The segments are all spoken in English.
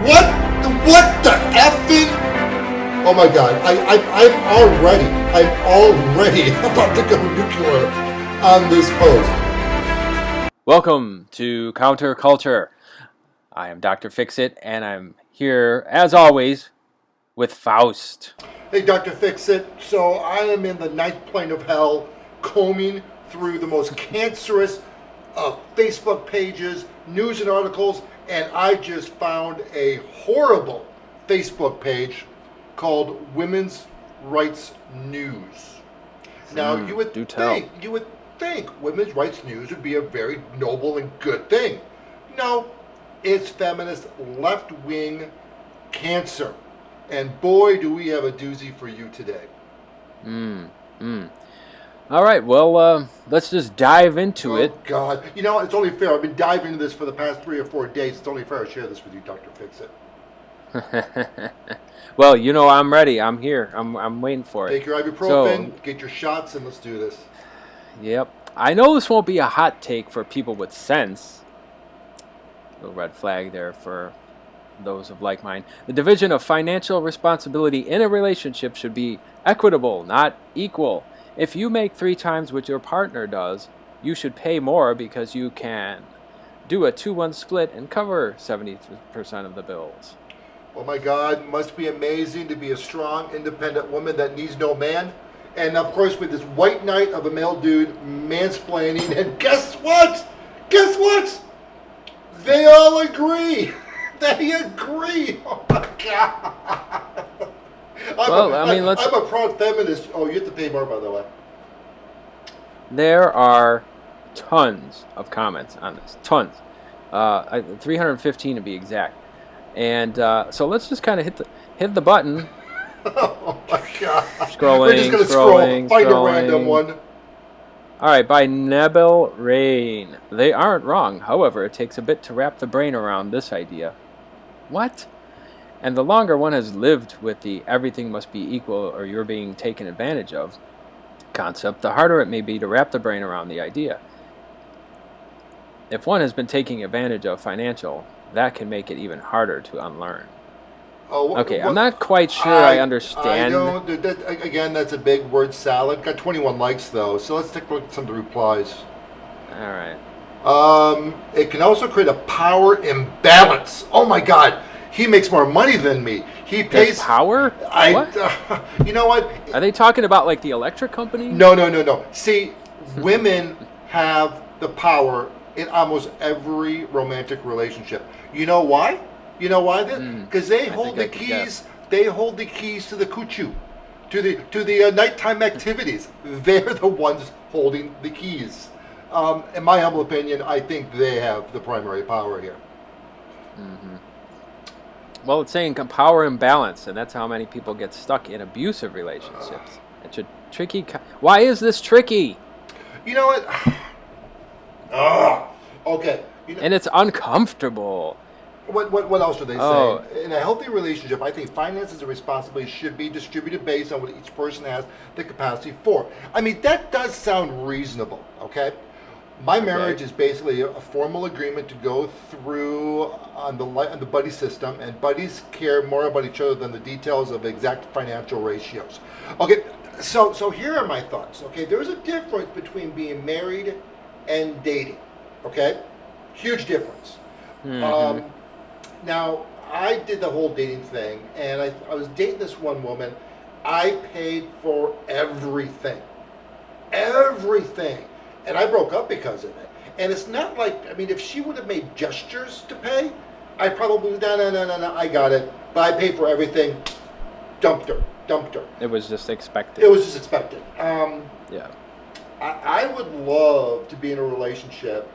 What? What the effing? Oh my God! I'm already about to go nuclear on this post. Welcome to Counterculture. I am Dr. Fixit, and I'm here, as always, with Faust. Hey, Dr. Fixit. So I am in the ninth plane of hell, combing through the most cancerous Facebook pages, news and articles, and I just found a horrible Facebook page called Women's Rights News. Now, you would think women's rights news would be a very noble and good thing. No, it's feminist left-wing cancer. And boy, do we have a doozy for you today. All right, well, let's just dive into it. Oh, God. You know, it's only fair. I've been diving into this for the past 3 or 4 days. It's only fair I share this with you, Dr. Fixit. Well, you know, I'm ready. I'm here. I'm waiting for it. Take your ibuprofen, get your shots, and let's do this. Yep. I know this won't be a hot take for people with sense. Little red flag there for those of like mind. The division of financial responsibility in a relationship should be equitable, not equal. If you make 3 times what your partner does, you should pay more because you can do a 2-1 split and cover 70% of the bills. Oh my God, must be amazing to be a strong, independent woman that needs no man. And of course, with this white knight of a male dude mansplaining, and guess what? Guess what? They all agree. They agree. Oh my God. I'm a proud feminist. Oh, you have to pay more, by the way. There are tons of comments on this. Tons. 315 to be exact. And so let's just kind of hit the button. Oh my God. Scrolling, We're just going to scroll. Find a random one. All right, by Nebel Rain. They aren't wrong. However, it takes a bit to wrap the brain around this idea. What? And the longer one has lived with the everything must be equal or you're being taken advantage of concept, the harder it may be to wrap the brain around the idea. If one has been taking advantage of financial, that can make it even harder to unlearn. Oh, okay, I'm not quite sure I understand. Again, that's a big word salad. Got 21 likes, though, so let's take a look at some of the replies. All right. It can also create a power imbalance. Oh, my God. He makes more money than me. He pays... There's power? What? You know what? Are they talking about, like, the electric company? No. See, women have the power in almost every romantic relationship. You know why? You know why? Because they hold the keys. They hold the keys to the cuckoo, to the nighttime activities. They're the ones holding the keys. In my humble opinion, I think they have the primary power here. Mm-hmm. Well, it's saying power imbalance, and that's how many people get stuck in abusive relationships. It's a tricky. Why is this tricky? You know what? Okay. And it's uncomfortable. What else are they saying? In a healthy relationship, I think finances and responsibilities should be distributed based on what each person has the capacity for. I mean, that does sound reasonable, okay? My marriage is basically a formal agreement to go through on the buddy system, and buddies care more about each other than the details of exact financial ratios. Okay, so here are my thoughts. Okay, there's a difference between being married and dating. Okay, huge difference. Mm-hmm. Now, I did the whole dating thing, and I was dating this one woman. I paid for everything. And I broke up because of it. And it's not like, I mean, if she would have made gestures to pay, I probably, no, I got it. But I paid for everything. Dumped her. It was just expected. Yeah. I would love to be in a relationship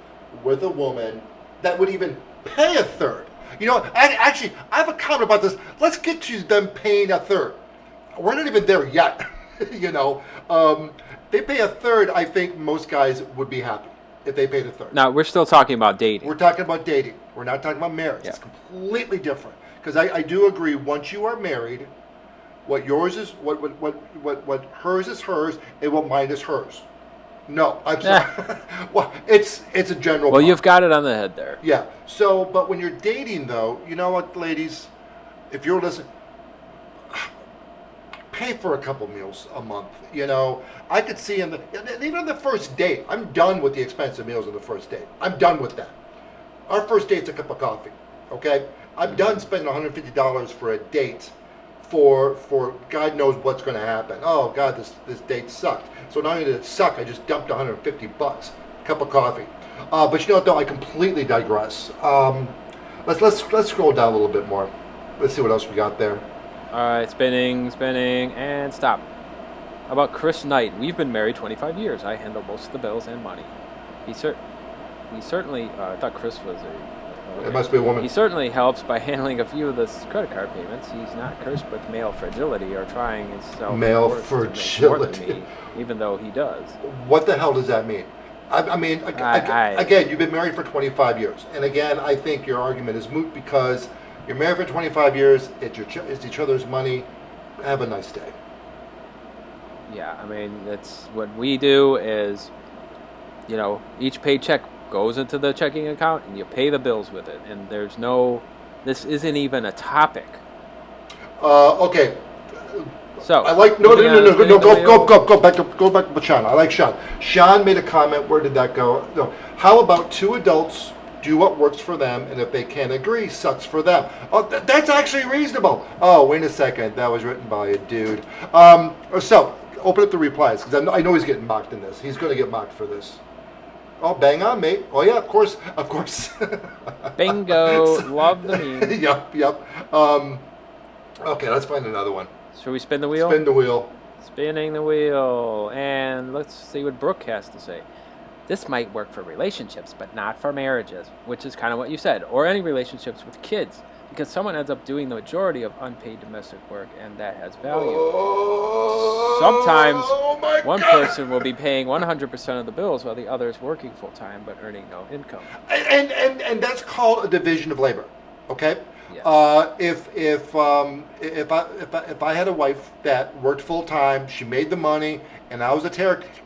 with a woman that would even pay a third. You know, actually, I have a comment about this. Let's get to them paying a third. We're not even there yet. You know, they pay a third. I think most guys would be happy if they paid a third. Now, we're still talking about dating. We're talking about dating. We're not talking about marriage. Yeah. It's completely different. Because I do agree, once you are married, what yours is, what hers is hers, and what mine is hers. No, I'm sorry. Well, it's a general. Well, you've got it on the head there. Yeah. So, but when you're dating, though, you know what, ladies, if you're listening, pay for a couple meals a month. You know, I could see even on the first date, I'm done with the expensive meals on the first date. I'm done with that. Our first date's a cup of coffee. Okay, I'm done spending $150 for a date. For God knows what's going to happen. Oh God, this date sucked. So not only did it suck, I just dumped $150, cup of coffee. But you know what though, I completely digress. Let's scroll down a little bit more. Let's see what else we got there. All right, spinning, and stop. How about Chris Knight? We've been married 25 years. I handle most of the bills and money. He certainly. I thought Chris was a. It must be a woman. He certainly helps by handling a few of the credit card payments. He's not cursed with male fragility or trying himself Male to fragility. make more than me, even though he does. What the hell does that mean? I mean, again, you've been married for 25 years, and again, I think your argument is moot because you're married for 25 years. It's each other's money. Have a nice day. Yeah, I mean, that's what we do. Is each paycheck goes into the checking account and you pay the bills with it, and this isn't even a topic. Okay. So I like no go back to Sean. I like Sean. Sean made a comment. Where did that go? No. How about two adults do what works for them, and if they can't agree, sucks for them. Oh, that's actually reasonable. Oh, wait a second. That was written by a dude. So open up the replies because I know he's getting mocked in this. He's going to get mocked for this. Oh, bang on, mate. Oh, yeah, of course. Bingo. Love the meme. Yep. Okay, let's find another one. Should we spin the wheel? Spin the wheel. Spinning the wheel. And let's see what Brooke has to say. This might work for relationships, but not for marriages, which is kind of what you said, or any relationships with kids, because someone ends up doing the majority of unpaid domestic work, and that has value. Sometimes one person will be paying 100% of the bills while the other is working full-time but earning no income. And that's called a division of labor, okay? Yes. If I had a wife that worked full-time, she made the money, and I was a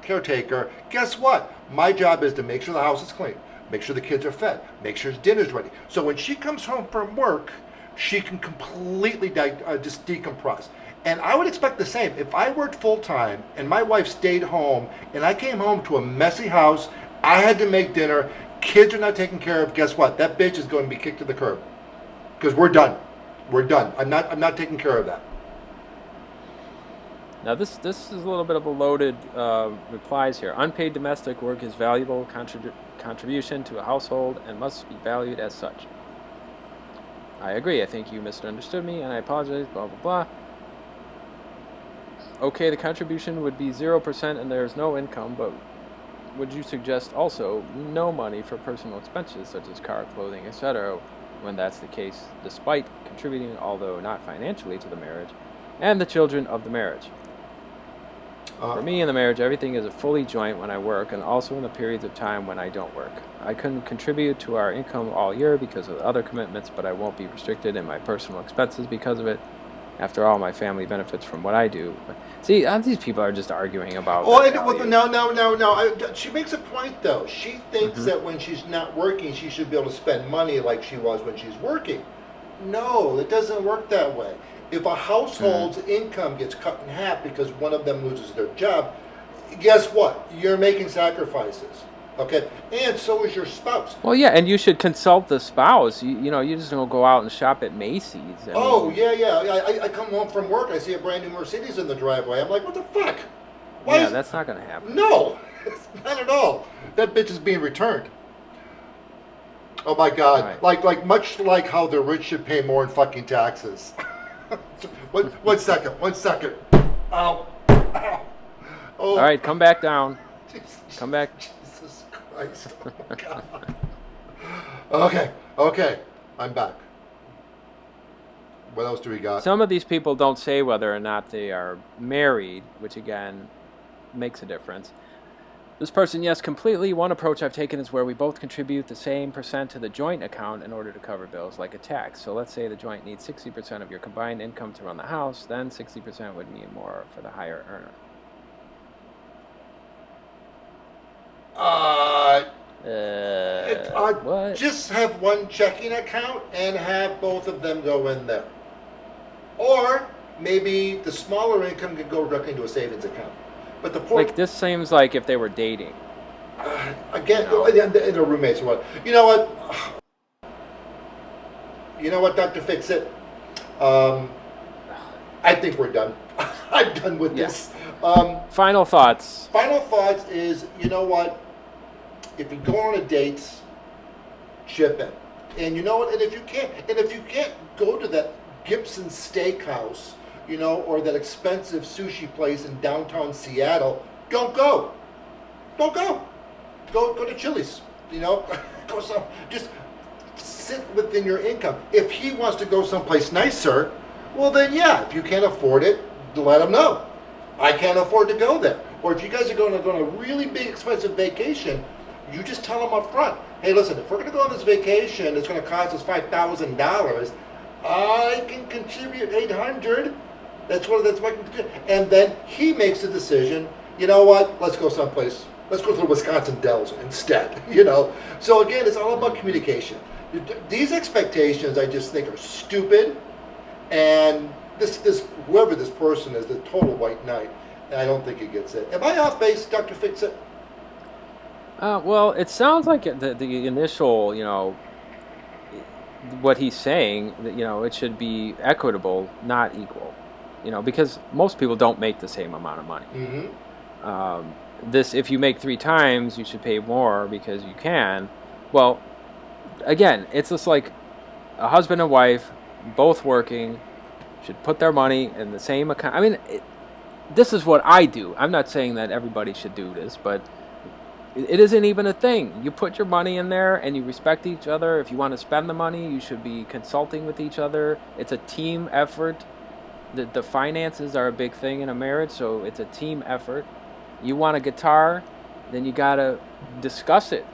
caretaker, guess what? My job is to make sure the house is clean, make sure the kids are fed, make sure dinner's ready. So when she comes home from work, she can completely just decompress. And I would expect the same. If I worked full-time and my wife stayed home and I came home to a messy house, I had to make dinner, kids are not taken care of, guess what? That bitch is going to be kicked to the curb. Because we're done. We're done. I'm not taking care of that. Now this is a little bit of a loaded replies here. Unpaid domestic work is valuable contribution to a household and must be valued as such. I agree. I think you misunderstood me and I apologize, blah, blah, blah. Okay, the contribution would be 0% and there's no income, but would you suggest also no money for personal expenses such as car, clothing, etc., when that's the case, despite contributing, although not financially, to the marriage and the children of the marriage? For me in the marriage, everything is a fully joint when I work and also in the periods of time when I don't work. I couldn't contribute to our income all year because of other commitments, but I won't be restricted in my personal expenses because of it. After all, my family benefits from what I do. See, these people are just arguing about. No. She makes a point, though. She thinks that when she's not working, she should be able to spend money like she was when she's working. No, it doesn't work that way. If a household's income gets cut in half because one of them loses their job, guess what? You're making sacrifices. Okay, and so is your spouse. Well, yeah, and you should consult the spouse. You just don't go out and shop at Macy's. I come home from work, I see a brand new Mercedes in the driveway. I'm like, what the fuck? Why that's not going to happen. No, not at all. That bitch is being returned. Oh my God! Right. Like much like how the rich should pay more in fucking taxes. One second. Ow. Oh. All right, come back down. Come back. Jesus Christ. Oh my God. Okay. I'm back. What else do we got? Some of these people don't say whether or not they are married, which again makes a difference. This person, yes, completely. One approach I've taken is where we both contribute the same percent to the joint account in order to cover bills, like a tax. So let's say the joint needs 60% of your combined income to run the house, then 60% would mean more for the higher earner. What? Just have one checking account and have both of them go in there. Or maybe the smaller income can go directly into a savings account. But the point, Like, this seems like if they were dating. again, and they're roommates or what. You know what, Dr. Fix-It? I think we're done. I'm done with this. Final thoughts. Final thoughts is, you know what? If you go on a date, chip in. And you know what? And if you can't go to that Gibson Steakhouse, or that expensive sushi place in downtown Seattle, don't go. Don't go. Go to Chili's. Just sit within your income. If he wants to go someplace nicer, well then yeah. If you can't afford it, let him know. I can't afford to go there. Or if you guys are going on a really big expensive vacation, you just tell them up front, hey, listen, if we're going to go on this vacation, it's going to cost us $5,000. I can contribute $800. That's what I can contribute. And then he makes a decision. You know what? Let's go someplace. Let's go to the Wisconsin Dells instead. So again, it's all about communication. These expectations, I just think, are stupid. And this whoever this person is, the total white knight, I don't think he gets it. Am I off base, Dr. Fix-It? Well, it sounds like the initial, what he's saying, that, it should be equitable, not equal. Because most people don't make the same amount of money. Mm-hmm. If you make 3 times, you should pay more because you can. Well, again, it's just like a husband and wife, both working, should put their money in the same account. I mean, this is what I do. I'm not saying that everybody should do this, but it isn't even a thing. You put your money in there and you respect each other. If you want to spend the money, you should be consulting with each other. It's a team effort. The finances are a big thing in a marriage, so it's a team effort. You want a guitar, then you got to discuss it.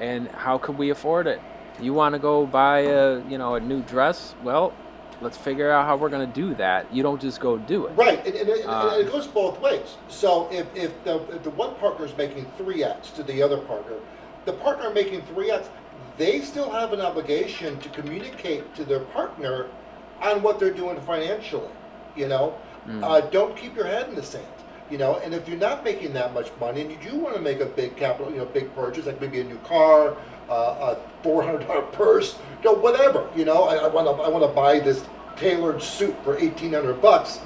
And how could we afford it? You want to go buy a new dress? Well, let's figure out how we're going to do that. You don't just go do it. Right, and it goes both ways. So if the one partner is making 3x to the other partner, the partner making 3x, they still have an obligation to communicate to their partner on what they're doing financially. Don't keep your head in the sand. And if you're not making that much money and you do want to make a big capital, big purchase, like maybe a new car, a $400 purse, whatever, I want to buy this tailored suit for $1,800.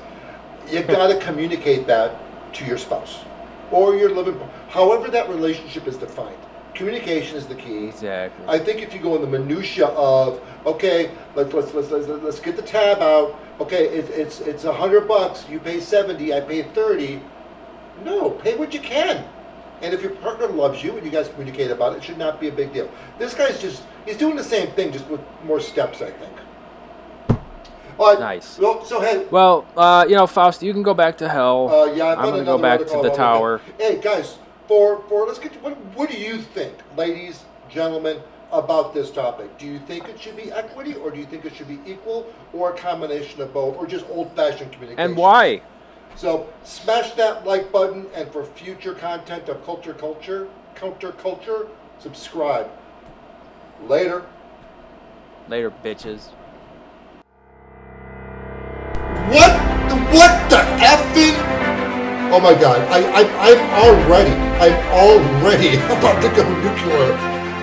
You got to communicate that to your spouse or your living, however that relationship is defined. Communication is the key. Exactly. I think if you go in the minutia of, okay, let's get the tab out. Okay, it's $100. You pay 70. I pay 30. No, pay what you can. And if your partner loves you and you guys communicate about it, it should not be a big deal. This guy's he's doing the same thing, just with more steps, I think. Nice. Well, so hey. Well, Faust, you can go back to hell. Yeah, I'm going to go back to the tower. Hey, guys, let's get to what do you think, ladies, gentlemen, about this topic? Do you think it should be equity, or do you think it should be equal, or a combination of both, or just old-fashioned communication? And why? So smash that like button, and for future content of counterculture, subscribe. Later. Later, bitches. What the effing? Oh my God! I'm already about to go nuclear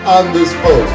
on this post.